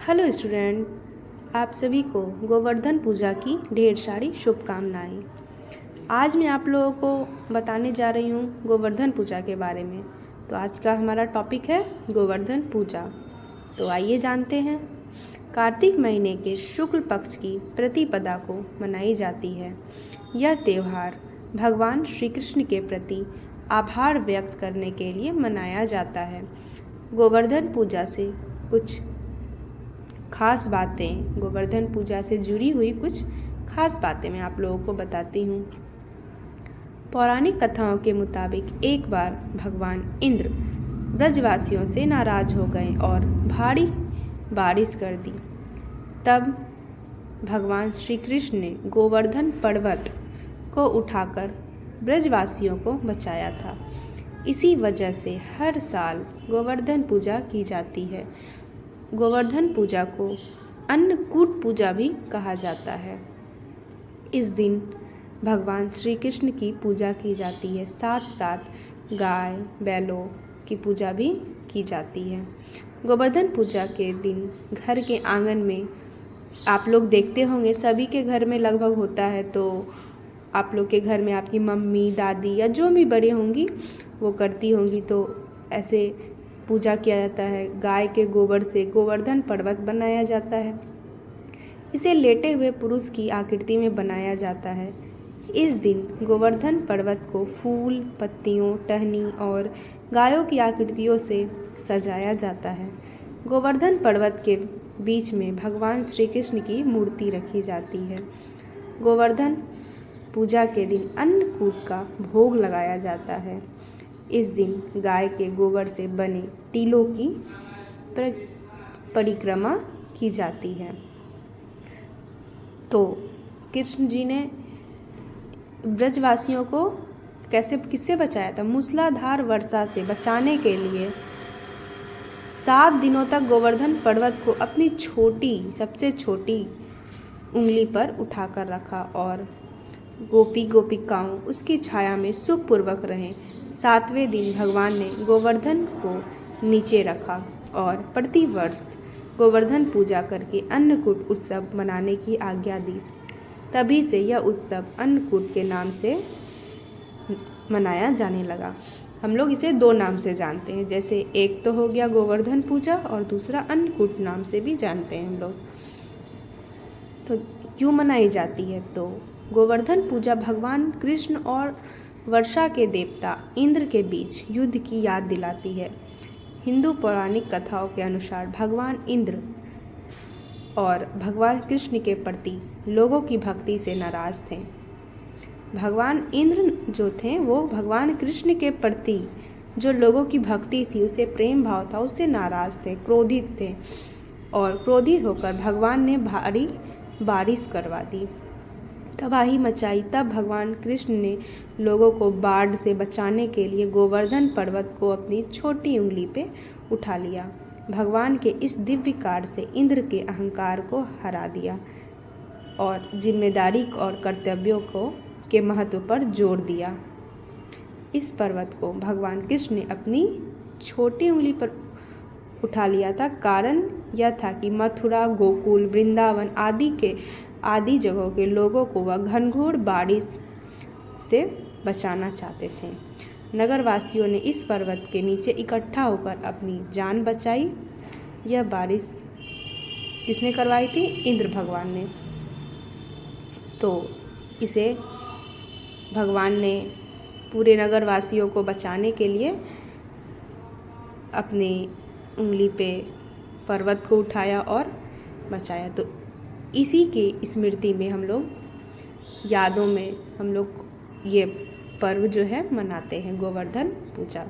Hello student, आप सभी को गोवर्धन पूजा की ढेर सारी शुभकामनाएं। आज मैं आप लोगों को बताने जा रही हूँ गोवर्धन पूजा के बारे में। तो आज का हमारा टॉपिक है गोवर्धन पूजा। तो आइए जानते हैं। कार्तिक महीने के शुक्ल पक्ष की प्रतिपदा को मनाई जाती है। यह त्यौहार भगवान श्री कृष्ण के प्रति आभार व्यक्त करने के लिए मनाया जाता है। गोवर्धन पूजा से कुछ खास बातें, गोवर्धन पूजा से जुड़ी हुई कुछ खास बातें मैं आप लोगों को बताती हूँ। पौराणिक कथाओं के मुताबिक एक बार भगवान इंद्र ब्रजवासियों से नाराज हो गए और भारी बारिश कर दी। तब भगवान श्री कृष्ण ने गोवर्धन पर्वत को उठाकर ब्रजवासियों को बचाया था। इसी वजह से हर साल गोवर्धन पूजा की जाती है। गोवर्धन पूजा को अन्नकूट पूजा भी कहा जाता है। इस दिन भगवान श्री कृष्ण की पूजा की जाती है, साथ साथ गाय बैलों की पूजा भी की जाती है। गोवर्धन पूजा के दिन घर के आंगन में आप लोग देखते होंगे, सभी के घर में लगभग होता है। तो आप लोग के घर में आपकी मम्मी, दादी या जो भी बड़े होंगी वो करती होंगी। तो ऐसे पूजा किया जाता है। गाय के गोबर से गोवर्धन पर्वत बनाया जाता है। इसे लेटे हुए पुरुष की आकृति में बनाया जाता है। इस दिन गोवर्धन पर्वत को फूल, पत्तियों, टहनी और गायों की आकृतियों से सजाया जाता है। गोवर्धन पर्वत के बीच में भगवान श्री कृष्ण की मूर्ति रखी जाती है। गोवर्धन पूजा के दिन अन्नकूट का भोग लगाया जाता है। इस दिन गाय के गोबर से बने टीलों की परिक्रमा की जाती है। तो कृष्ण जी ने ब्रजवासियों को किससे बचाया था? मूसलाधार वर्षा से बचाने के लिए 7 दिनों तक गोवर्धन पर्वत को अपनी सबसे छोटी उंगली पर उठाकर रखा और गोपिकाओं उसकी छाया में सुखपूर्वक रहें। 7वें दिन भगवान ने गोवर्धन को नीचे रखा और प्रतिवर्ष गोवर्धन पूजा करके अन्नकूट उत्सव मनाने की आज्ञा दी। तभी से यह उत्सव अन्नकूट के नाम से मनाया जाने लगा। हम लोग इसे 2 नाम से जानते हैं, जैसे एक तो हो गया गोवर्धन पूजा और दूसरा अन्नकूट नाम से भी जानते हैं हम लोग। तो क्यों मनाई जाती है? तो गोवर्धन पूजा भगवान कृष्ण और वर्षा के देवता इंद्र के बीच युद्ध की याद दिलाती है। हिंदू पौराणिक कथाओं के अनुसार भगवान इंद्र और भगवान कृष्ण के प्रति लोगों की भक्ति से नाराज थे। भगवान इंद्र जो थे वो भगवान कृष्ण के प्रति जो लोगों की भक्ति थी, उसे प्रेम भाव था, उससे नाराज थे, क्रोधित थे। और क्रोधित होकर भगवान ने भारी बारिश करवा दी, तबाही मचाई। तब भगवान कृष्ण ने लोगों को बाढ़ से बचाने के लिए गोवर्धन पर्वत को अपनी छोटी उंगली पे उठा लिया। भगवान के इस दिव्य कार्य से इंद्र के अहंकार को हरा दिया और जिम्मेदारी और कर्तव्यों के महत्व पर जोर दिया। इस पर्वत को भगवान कृष्ण ने अपनी छोटी उंगली पर उठा लिया था। कारण यह था कि मथुरा, गोकुल, वृंदावन आदि जगहों के लोगों को वह घनघोर बारिश से बचाना चाहते थे। नगरवासियों ने इस पर्वत के नीचे इकट्ठा होकर अपनी जान बचाई। यह बारिश किसने करवाई थी? इंद्र भगवान ने। तो इसे भगवान ने पूरे नगरवासियों को बचाने के लिए अपनी उंगली पे पर्वत को उठाया और बचाया। तो इसी की स्मृति में हम लोग, यादों में हम लोग ये पर्व जो है मनाते हैं, गोवर्धन पूजा।